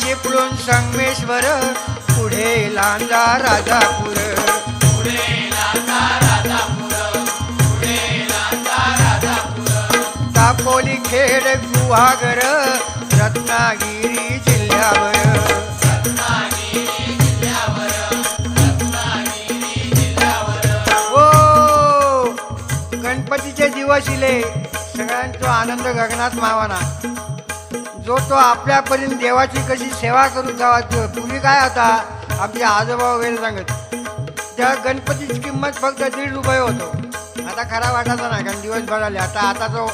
चिपळूण संगमेश्वर पुढे लांजा राजापूर दापोली खेड गुहागर रत्नागिरी जिल्ह्यावर ओ गणपतीचे दिवस इले सगळ्यांचा आनंद गगनात मावाना जो तो आपल्यापर्यंत देवाची कशी सेवा करू जावा पूर्वी काय होता आमचे आजोबा वगैरे सांगत त्या गणपतीची किंमत फक्त ₹1.5 होतो आता खरा वाटायचा नाही कारण दिवस भराले आता जो